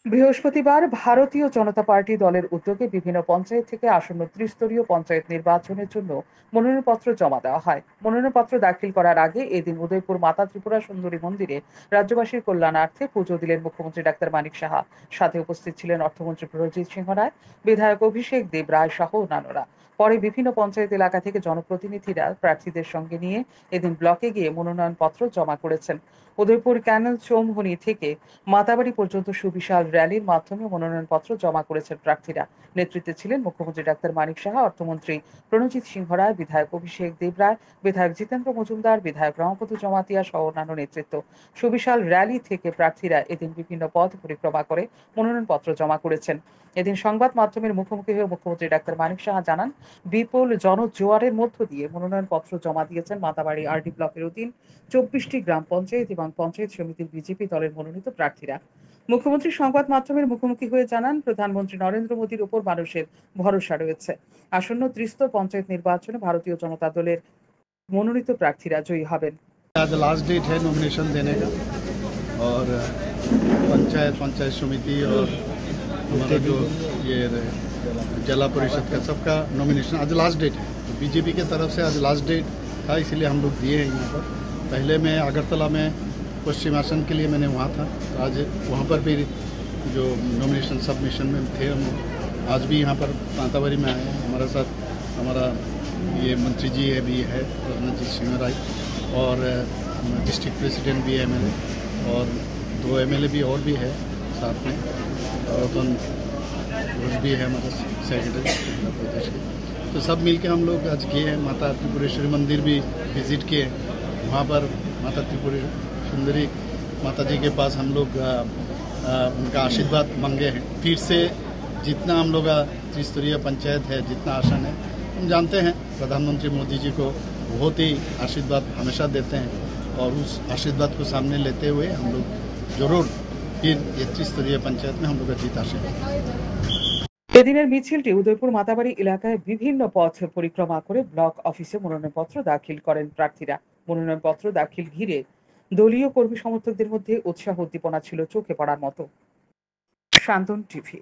বৃহস্পতিবার ভারতীয় জনতা পার্টি দলের উদ্যোগে বিভিন্ন পঞ্চায়েত থেকে আসন্ন ত্রিস্তরীয় পঞ্চায়েত নির্বাচনের জন্য মনোনয়নপত্র জমা দেওয়া হয়। মনোনয়নপত্র দাখিল করার আগে এদিন উদয়পুর মাতা ত্রিপুরা সুন্দরী মন্দিরে রাজ্যবাসীর কল্যাণার্থে পুজো দিলেন মুখ্যমন্ত্রী ডাক্তার মানিক সাহা। সাথে উপস্থিত ছিলেন অর্থমন্ত্রী প্রণজিৎ সিংহ রায়, বিধায়ক অভিষেক দেব রায় সহ অন্যান্যরা। পরে বিভিন্ন পঞ্চায়েত এলাকা থেকে জনপ্রতিনিধিরা প্রার্থীদের সঙ্গে নিয়ে এদিন ব্লকে গিয়ে মনোনয়নপত্র জমা করেছেন। উদয়পুর ক্যানেল চৌমুহনী থেকে মাতাবাড়ি পর্যন্ত সুবিশাল র্যালির মাধ্যমে মনোনয়নপত্র জমা করেছেন প্রার্থীরা। নেতৃত্বে ছিলেন মুখ্যমন্ত্রী ডাক্তার মানিক সাহা, অর্থমন্ত্রী প্রণজিৎ সিংহ রায়, বিধায়ক অভিষেক দেব রায়, বিধায়ক জিতেন্দ্র মজুমদার, বিধায়ক রমাপতি জমাতিয়া সহ অন্যান্য নেতৃত্ব। সুবিশাল র্যালি থেকে প্রার্থীরা এদিন বিভিন্ন পথ পরিক্রমা করে মনোনয়নপত্র জমা করেছেন। এদিন সংবাদ মাধ্যমের মুখোমুখি হয়ে মুখ্যমন্ত্রী ডাক্তার মানিক সাহা জানান, বিপুল জনজোয়ারের মধ্য দিয়ে মনোনয়নপত্র জমা দিয়েছেন মাতাবাড়ি আরডি ব্লকের অধীন ২৪টি গ্রাম পঞ্চায়েত এবং পঞ্চায়েত সমিতির বিজেপি দলের মনোনীত প্রার্থীরা। মুখ্যমন্ত্রী সংবাদ মাধ্যমের মুখোমুখি হয়ে জানান, প্রধানমন্ত্রী নরেন্দ্র মোদীর উপর মানুষের ভরসা রয়েছে। আসন্ন ত্রিস্তর পঞ্চায়েত নির্বাচনে ভারতীয় জনতা দলের মনোনীত প্রার্থীরা জয়ী হবেন। आज लास्ट डेट है नॉमिनेशन देने का और पंचायत समिति और हमारा जो ये जिला परिषद का सबका नॉमिनेशन आज लास्ट डेट है। तो बीजेपी के तरफ से आज लास्ट डेट था, इसीलिए हम लोग दिए हैं यहाँ पर। पहले मैं अगरतला में पश्चिम आसन के लिए मैंने वहाँ था, तो आज वहाँ पर भी जो नॉमिनेशन सबमिशन में थे हम आज भी यहाँ पर माताबारी में आए हैं। हमारे साथ हमारा ये मंत्री जी है भी है प्रणजीत सिंह राय और डिस्ट्रिक्ट प्रेसिडेंट भी है एमएलए और 2 एमएलए भी और भी है साथ में, और भी है हमारा सेक्रेटरी प्रदेश के। तो सब मिलके हम लोग आज किए हैं। माता त्रिपुरेश्वरी मंदिर भी विजिट किए, वहाँ पर माता त्रिपुरेश्वरी सुंदरी माता जी के पास हम लोग उनका आशीर्वाद मांगे हैं। फिर से जितना हम लोग त्रिस्तरीय पंचायत है, जितना आसन है, हम जानते हैं प्रधानमंत्री मोदी जी को बहुत ही आशीर्वाद हमेशा देते हैं और उस आशीर्वाद को सामने लेते हुए हम लोग जरूर फिर ये त्रिस्तरीय पंचायत में हम लोग का जीत हासिल करेंगे। এদিনের মিছিলটি উদয়পুর মাতাবাড়ি এলাকায় বিভিন্ন পথ পরিক্রমা করে ব্লক অফিসে মনোনয়নপত্র দাখিল করেন প্রার্থীরা। মনোনয়নপত্র দাখিল ঘিরে দলীয় কর্মী সমর্থকদের মধ্যে উৎসাহ উদ্দীপনা ছিল চোখে পড়ার মতো। শান্তন টিভি।